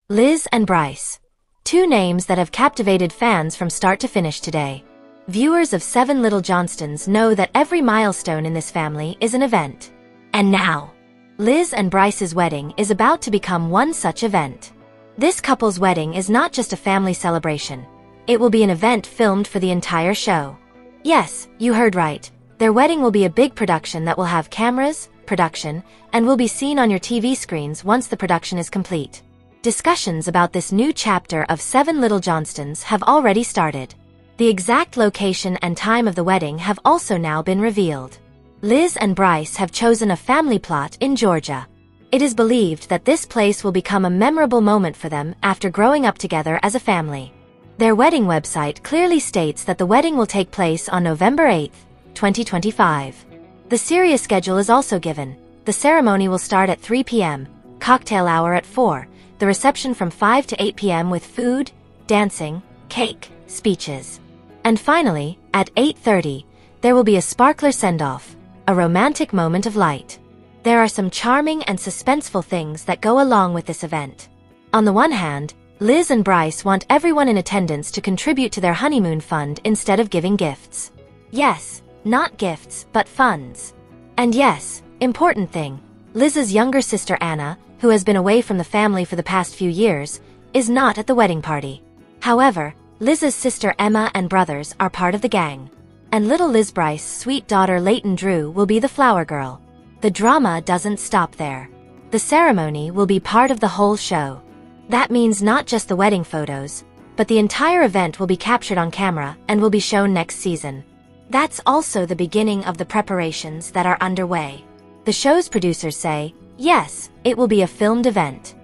Liz and Brice. Two names that have captivated fans from start to finish today. Viewers of 7 Little Johnstons know that every milestone in this family is an event. And now, Liz and Brice's wedding is about to become one such event. This couple's wedding is not just a family celebration. It will be an event filmed for the entire show. Yes, you heard right. Their wedding will be a big production that will have cameras, production, and will be seen on your TV screens once the production is complete. Discussions about this new chapter of 7 Little Johnstons have already started. The exact location and time of the wedding have also now been revealed. Liz and Brice have chosen a family plot in Georgia. It is believed that this place will become a memorable moment for them after growing up together as a family. Their wedding website clearly states that the wedding will take place on November 8, 2025. The serious schedule is also given. The ceremony will start at 3 p.m., cocktail hour at 4, the reception from 5 to 8 p.m. with food, dancing, cake, speeches. And finally, at 8:30, there will be a sparkler send-off, a romantic moment of light. There are some charming and suspenseful things that go along with this event. On the one hand, Liz and Brice want everyone in attendance to contribute to their honeymoon fund instead of giving gifts. Yes, not gifts, but funds. And yes, important thing, Liz's younger sister Anna, who has been away from the family for the past few years, is not at the wedding party. However, Liz's sister Emma and brothers are part of the gang. And little Liz Brice's sweet daughter Leighton Drew will be the flower girl. The drama doesn't stop there. The ceremony will be part of the whole show. That means not just the wedding photos, but the entire event will be captured on camera and will be shown next season. That's also the beginning of the preparations that are underway. The show's producers say, yes, it will be a filmed event.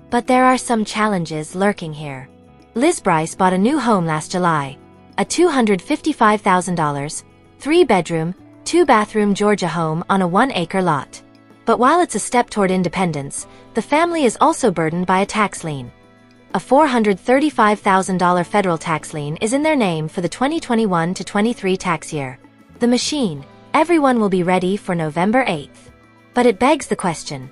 But there are some challenges lurking here. Liz Brice bought a new home last July, a $255,000, 3-bedroom, 2-bathroom Georgia home on a 1-acre lot. But while it's a step toward independence, the family is also burdened by a tax lien. A $435,000 federal tax lien is in their name for the 2021 to 23 tax year. The machine, everyone will be ready for November 8th. But it begs the question,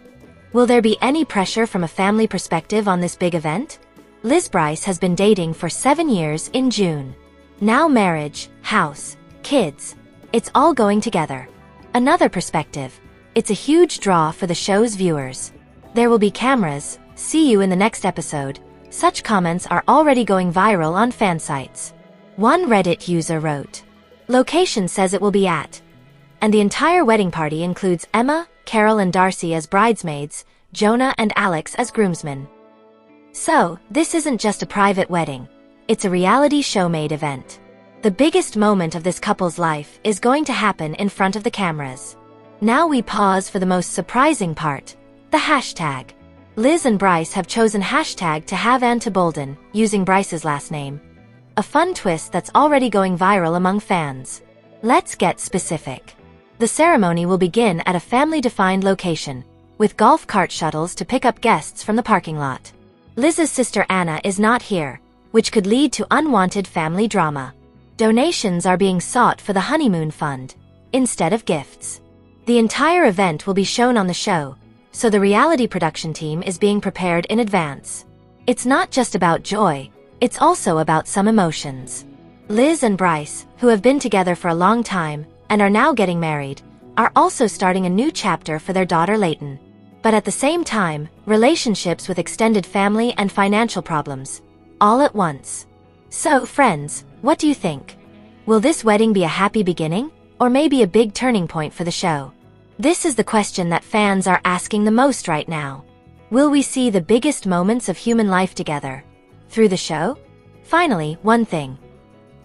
will there be any pressure from a family perspective on this big event? Liz Brice has been dating for 7 years in June. Now marriage, house, kids, it's all going together. Another perspective, it's a huge draw for the show's viewers. There will be cameras, see you in the next episode. Such comments are already going viral on fan sites. One Reddit user wrote, location says it will be at. And the entire wedding party includes Emma, Carol and Darcy as bridesmaids, Jonah and Alex as groomsmen. So, this isn't just a private wedding. It's a reality show-made event. The biggest moment of this couple's life is going to happen in front of the cameras. Now we pause for the most surprising part, the hashtag. Liz and Brice have chosen hashtag to have and to bolden, using Brice's last name. A fun twist that's already going viral among fans. Let's get specific. The ceremony will begin at a family-defined location, with golf cart shuttles to pick up guests from the parking lot. Liz's sister Anna is not here, which could lead to unwanted family drama. Donations are being sought for the honeymoon fund, instead of gifts. The entire event will be shown on the show, so the reality production team is being prepared in advance. It's not just about joy, it's also about some emotions. Liz and Brice, who have been together for a long time, and are now getting married, are also starting a new chapter for their daughter Leighton. But at the same time, relationships with extended family and financial problems, all at once. So, friends, what do you think? Will this wedding be a happy beginning, or maybe a big turning point for the show? This is the question that fans are asking the most right now. Will we see the biggest moments of human life together through the show? Finally, one thing.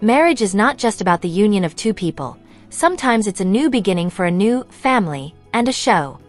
Marriage is not just about the union of two people. Sometimes it's a new beginning for a new family and a show.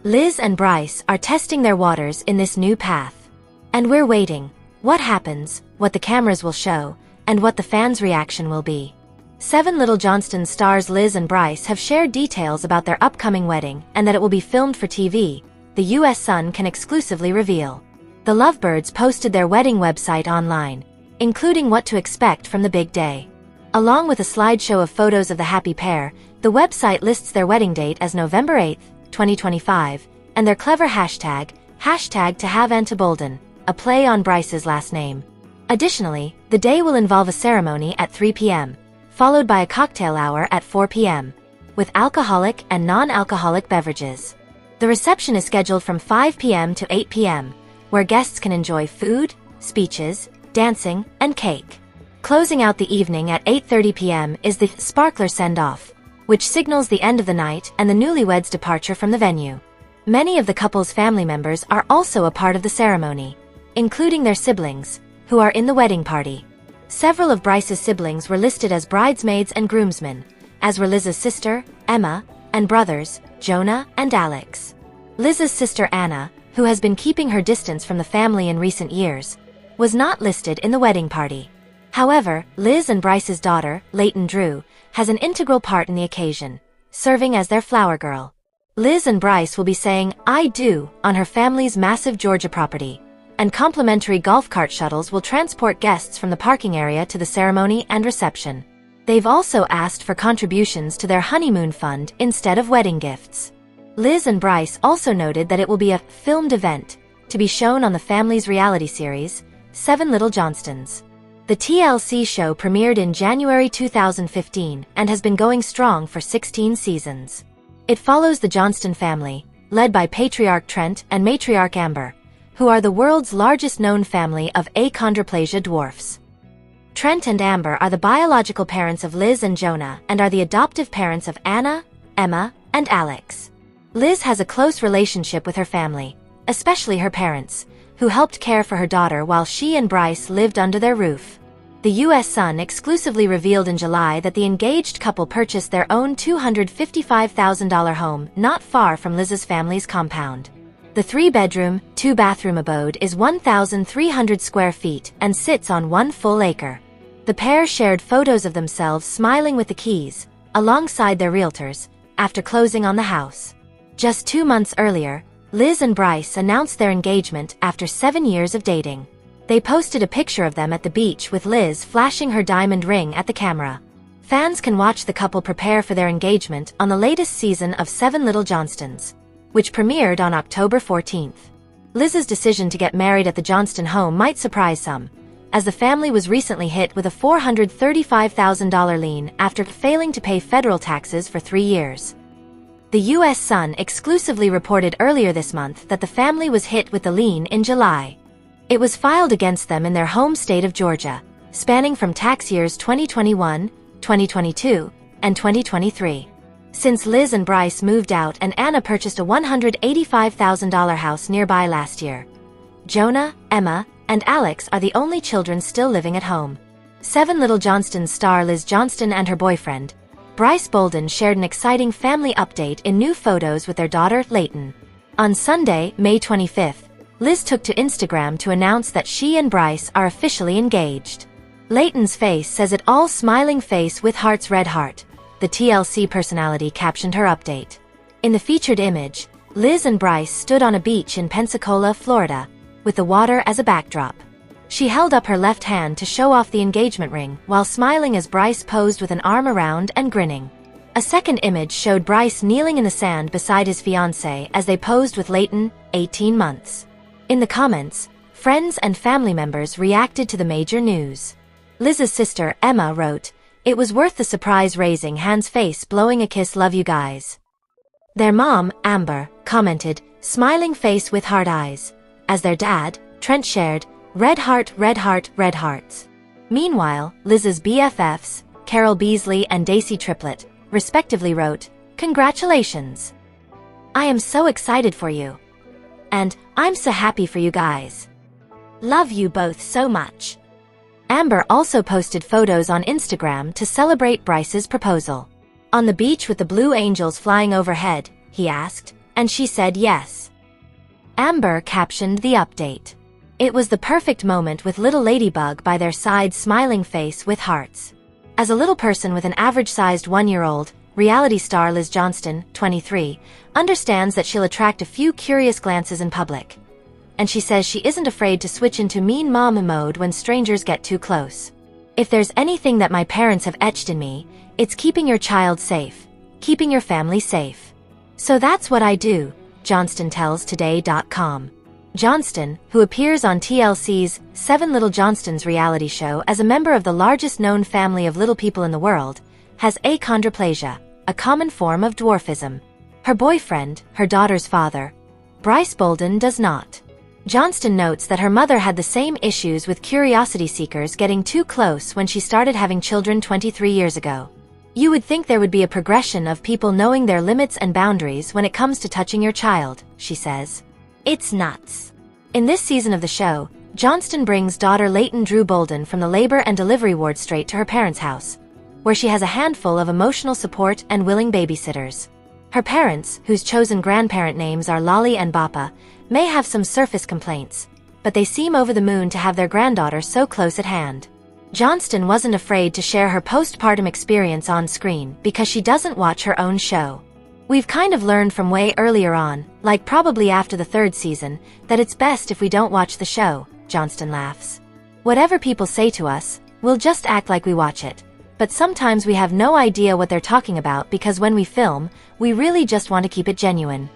Liz and Brice are testing their waters in this new path. And we're waiting. What happens, what the cameras will show, and what the fans' reaction will be. 7 Little Johnstons stars Liz and Brice have shared details about their upcoming wedding and that it will be filmed for TV, the US Sun can exclusively reveal. The Lovebirds posted their wedding website online, including what to expect from the big day. Along with a slideshow of photos of the happy pair, the website lists their wedding date as November 8, 2025, and their clever hashtag to have and to bolden, a play on Brice's last name. Additionally, the day will involve a ceremony at 3 p.m., followed by a cocktail hour at 4 p.m., with alcoholic and non-alcoholic beverages. The reception is scheduled from 5 p.m. to 8 p.m., where guests can enjoy food, speeches, dancing, and cake. Closing out the evening at 8:30 p.m. is the sparkler send-off, which signals the end of the night and the newlyweds' departure from the venue. Many of the couple's family members are also a part of the ceremony, including their siblings, who are in the wedding party. Several of Brice's siblings were listed as bridesmaids and groomsmen, as were Liz's sister, Emma, and brothers, Jonah and Alex. Liz's sister Anna, who has been keeping her distance from the family in recent years, was not listed in the wedding party. However, Liz and Brice's daughter, Leighton Drew, has an integral part in the occasion, serving as their flower girl. Liz and Brice will be saying "I do" on her family's massive Georgia property, and complimentary golf cart shuttles will transport guests from the parking area to the ceremony and reception. They've also asked for contributions to their honeymoon fund instead of wedding gifts. Liz and Brice also noted that it will be a filmed event, to be shown on the family's reality series, 7 Little Johnstons. The TLC show premiered in January 2015 and has been going strong for 16 seasons. It follows the Johnston family, led by patriarch Trent and matriarch Amber, who are the world's largest known family of achondroplasia dwarfs. Trent and Amber are the biological parents of Liz and Jonah and are the adoptive parents of Anna, Emma, and Alex. Liz has a close relationship with her family, especially her parents, who helped care for her daughter while she and Brice lived under their roof. The U.S. Sun exclusively revealed in July that the engaged couple purchased their own $255,000 home not far from Liz's family's compound. The 3-bedroom, 2-bathroom abode is 1,300 square feet and sits on 1 full acre. The pair shared photos of themselves smiling with the keys, alongside their realtors, after closing on the house. Just 2 months earlier, Liz and Brice announced their engagement after 7 years of dating. They posted a picture of them at the beach with Liz flashing her diamond ring at the camera. Fans can watch the couple prepare for their engagement on the latest season of 7 Little Johnstons, which premiered on October 14th. Liz's decision to get married at the Johnston home might surprise some, as the family was recently hit with a $435,000 lien after failing to pay federal taxes for 3 years. The U.S. Sun exclusively reported earlier this month that the family was hit with the lien in July. It was filed against them in their home state of Georgia, spanning from tax years 2021, 2022, and 2023. Since Liz and Brice moved out and Anna purchased a $185,000 house nearby last year, Jonah, Emma, and Alex are the only children still living at home. 7 Little Johnstons star Liz Johnston and her boyfriend, Brice Bolden, shared an exciting family update in new photos with their daughter, Leighton. On Sunday, May 25th, Liz took to Instagram to announce that she and Brice are officially engaged. Leighton's face says it all, smiling face with heart's red heart, the TLC personality captioned her update. In the featured image, Liz and Brice stood on a beach in Pensacola, Florida, with the water as a backdrop. She held up her left hand to show off the engagement ring while smiling as Brice posed with an arm around and grinning. A second image showed Brice kneeling in the sand beside his fiancée as they posed with Leighton, 18 months. In the comments, friends and family members reacted to the major news. Liz's sister, Emma, wrote, "It was worth the surprise, raising hands, face blowing a kiss, love you guys." Their mom, Amber, commented, "Smiling face with heart eyes," as their dad, Trent, shared, red heart, red heart, red hearts." Meanwhile, Liz's BFFs, Carol Beasley and Daisy Triplett, respectively wrote, "Congratulations. I am so excited for you. And, I'm so happy for you guys. Love you both so much." Amber also posted photos on Instagram to celebrate Brice's proposal. "On the beach with the blue angels flying overhead," he asked, and she said yes. Amber captioned the update. "It was the perfect moment with little ladybug by their side, smiling face with hearts." As a little person with an average-sized 1-year-old, reality star Liz Johnston, 23, understands that she'll attract a few curious glances in public. And she says she isn't afraid to switch into mean mom mode when strangers get too close. "If there's anything that my parents have etched in me, it's keeping your child safe, keeping your family safe. So that's what I do," Johnston tells Today.com. Johnston, who appears on TLC's 7 Little Johnstons reality show as a member of the largest known family of little people in the world, has achondroplasia, a common form of dwarfism. Her boyfriend, her daughter's father, Brice Bolden, does not. Johnston notes that her mother had the same issues with curiosity seekers getting too close when she started having children 23 years ago. You would think there would be a progression of people knowing their limits and boundaries when it comes to touching your child, she says. It's nuts. In this season of the show, Johnston brings daughter Leighton Drew Bolden from the labor and delivery ward straight to her parents' house, where she has a handful of emotional support and willing babysitters. Her parents, whose chosen grandparent names are Lolly and Bappa, may have some surface complaints, but they seem over the moon to have their granddaughter so close at hand. Johnston wasn't afraid to share her postpartum experience on screen because she doesn't watch her own show. We've kind of learned from way earlier on, like probably after the 3rd season, that it's best if we don't watch the show, Johnston laughs. Whatever people say to us, we'll just act like we watch it. But sometimes we have no idea what they're talking about because when we film, we really just want to keep it genuine.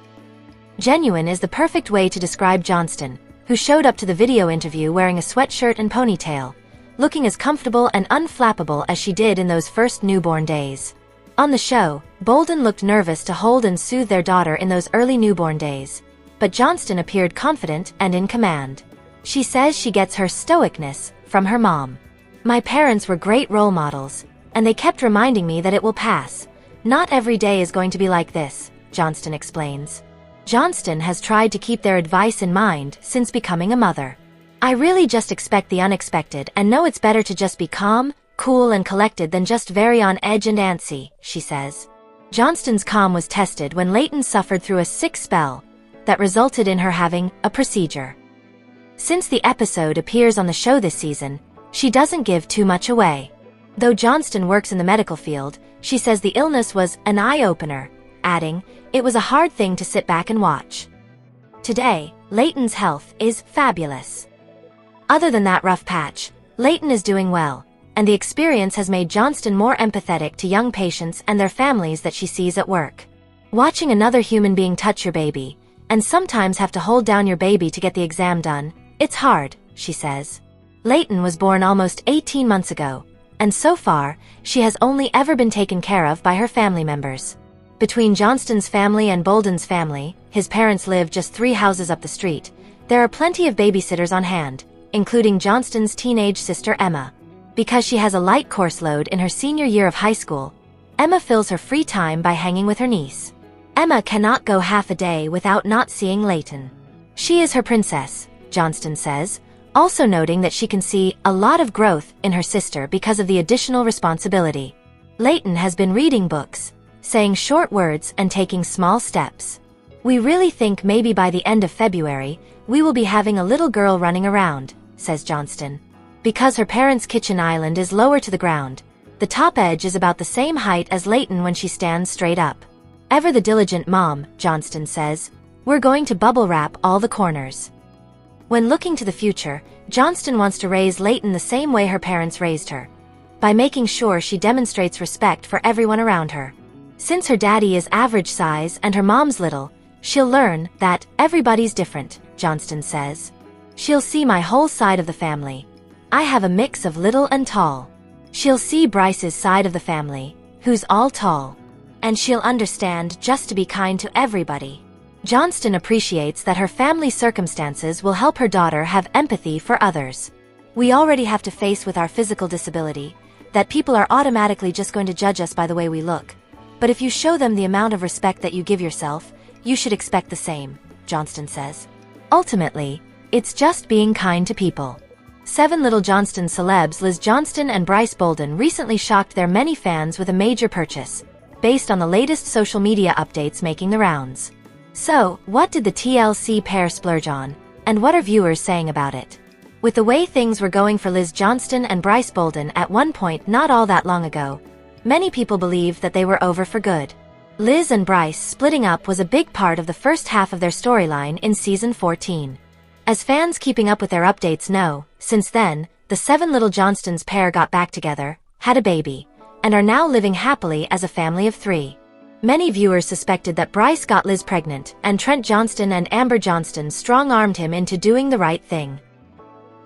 Genuine is the perfect way to describe Johnston, who showed up to the video interview wearing a sweatshirt and ponytail, looking as comfortable and unflappable as she did in those first newborn days. On the show, Bolden looked nervous to hold and soothe their daughter in those early newborn days, but Johnston appeared confident and in command. She says she gets her stoicness from her mom. My parents were great role models, and they kept reminding me that it will pass. Not every day is going to be like this, Johnston explains. Johnston has tried to keep their advice in mind since becoming a mother. I really just expect the unexpected and know it's better to just be calm, cool and collected than just very on edge and antsy, she says. Johnston's calm was tested when Leighton suffered through a sick spell that resulted in her having a procedure. Since the episode appears on the show this season, she doesn't give too much away. Though Johnston works in the medical field, she says the illness was an eye-opener, adding, "It was a hard thing to sit back and watch." Today, Leighton's health is fabulous. Other than that rough patch, Leighton is doing well, and the experience has made Johnston more empathetic to young patients and their families that she sees at work. Watching another human being touch your baby, and sometimes have to hold down your baby to get the exam done, it's hard, she says. Leighton was born almost 18 months ago, and so far, she has only ever been taken care of by her family members. Between Johnston's family and Bolden's family, his parents live just 3 houses up the street, there are plenty of babysitters on hand, including Johnston's teenage sister Emma. Because she has a light course load in her senior year of high school, Emma fills her free time by hanging with her niece. Emma cannot go half a day without not seeing Leighton. She is her princess, Johnston says, also noting that she can see a lot of growth in her sister because of the additional responsibility. Leighton has been reading books, saying short words and taking small steps. We really think maybe by the end of February, we will be having a little girl running around, says Johnston. Because her parents' kitchen island is lower to the ground, the top edge is about the same height as Leighton when she stands straight up. Ever the diligent mom, Johnston says, we're going to bubble wrap all the corners. When looking to the future, Johnston wants to raise Leighton the same way her parents raised her, by making sure she demonstrates respect for everyone around her. Since her daddy is average size and her mom's little, she'll learn that everybody's different, Johnston says. She'll see my whole side of the family. I have a mix of little and tall. She'll see Brice's side of the family, who's all tall. And she'll understand just to be kind to everybody. Johnston appreciates that her family circumstances will help her daughter have empathy for others. We already have to face with our physical disability, that people are automatically just going to judge us by the way we look. But if you show them the amount of respect that you give yourself, you should expect the same, Johnston says. Ultimately, it's just being kind to people. 7 Little Johnstons celebs Liz Johnston and Brice Bolden recently shocked their many fans with a major purchase, based on the latest social media updates making the rounds. So, what did the TLC pair splurge on, and what are viewers saying about it? With the way things were going for Liz Johnston and Brice Bolden at one point not all that long ago, many people believed that they were over for good. Liz and Brice splitting up was a big part of the first half of their storyline in season 14. As fans keeping up with their updates know, since then, the 7 Little Johnstons pair got back together, had a baby, and are now living happily as a family of 3. Many viewers suspected that Brice got Liz pregnant, and Trent Johnston and Amber Johnston strong-armed him into doing the right thing.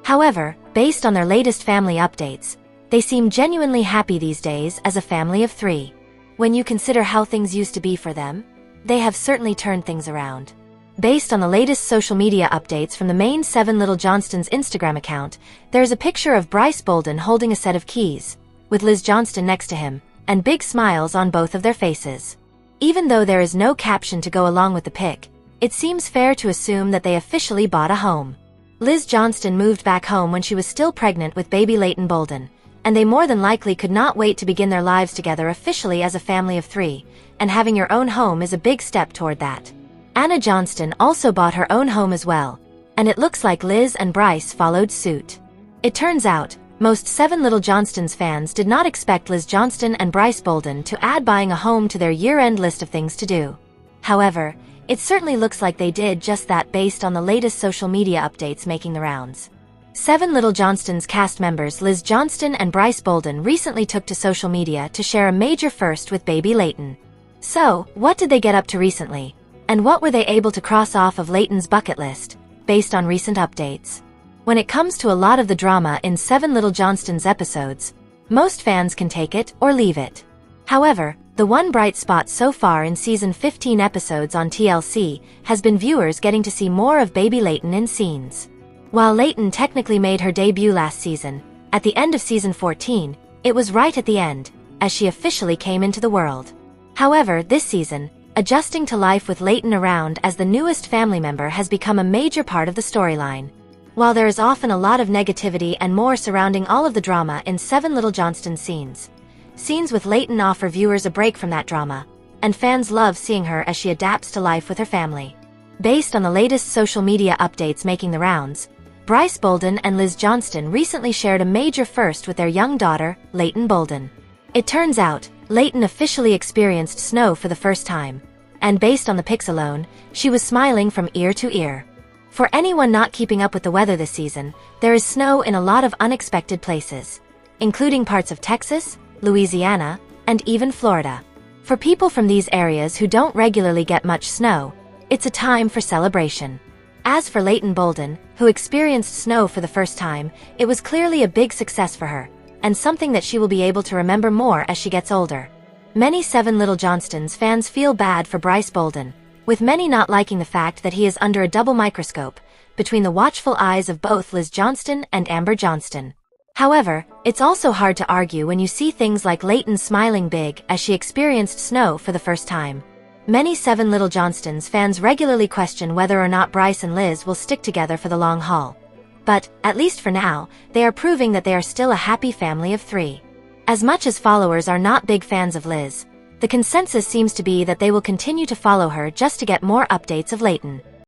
However, based on their latest family updates, they seem genuinely happy these days as a family of 3. When you consider how things used to be for them, they have certainly turned things around. Based on the latest social media updates from the main 7 Little Johnstons Instagram account, there's a picture of Brice Bolden holding a set of keys, with Liz Johnston next to him, and big smiles on both of their faces. Even though there is no caption to go along with the pic, it seems fair to assume that they officially bought a home. Liz Johnston moved back home when she was still pregnant with baby Leighton Bolden, and they more than likely could not wait to begin their lives together officially as a family of 3, and having your own home is a big step toward that. Anna Johnston also bought her own home as well, and it looks like Liz and Brice followed suit. It turns out, most 7 Little Johnstons fans did not expect Liz Johnston and Brice Bolden to add buying a home to their year-end list of things to do. However, it certainly looks like they did just that based on the latest social media updates making the rounds. 7 Little Johnstons cast members Liz Johnston and Brice Bolden recently took to social media to share a major first with baby Leighton. So, what did they get up to recently? And what were they able to cross off of Leighton's bucket list, based on recent updates? When it comes to a lot of the drama in 7 Little Johnstons episodes, most fans can take it or leave it. However, the one bright spot so far in season 15 episodes on TLC has been viewers getting to see more of baby Leighton in scenes. While Leighton technically made her debut last season, at the end of season 14, it was right at the end, as she officially came into the world. However, this season, adjusting to life with Leighton around as the newest family member has become a major part of the storyline. While there is often a lot of negativity and more surrounding all of the drama in 7 Little Johnstons scenes with Leighton offer viewers a break from that drama, and fans love seeing her as she adapts to life with her family. Based on the latest social media updates making the rounds, Brice Bolden and Liz Johnston recently shared a major first with their young daughter, Leighton Bolden. It turns out, Leighton officially experienced snow for the first time, and based on the pics alone, she was smiling from ear to ear. For anyone not keeping up with the weather this season, there is snow in a lot of unexpected places, including parts of Texas, Louisiana, and even Florida. For people from these areas who don't regularly get much snow, it's a time for celebration. As for Leighton Bolden, who experienced snow for the first time, it was clearly a big success for her, and something that she will be able to remember more as she gets older. Many 7 Little Johnstons fans feel bad for Brice Bolden, with many not liking the fact that he is under a double microscope, between the watchful eyes of both Liz Johnston and Amber Johnston. However, it's also hard to argue when you see things like Leighton smiling big as she experienced snow for the first time. Many 7 Little Johnstons fans regularly question whether or not Brice and Liz will stick together for the long haul. But, at least for now, they are proving that they are still a happy family of 3. As much as followers are not big fans of Liz, the consensus seems to be that they will continue to follow her just to get more updates of Leighton.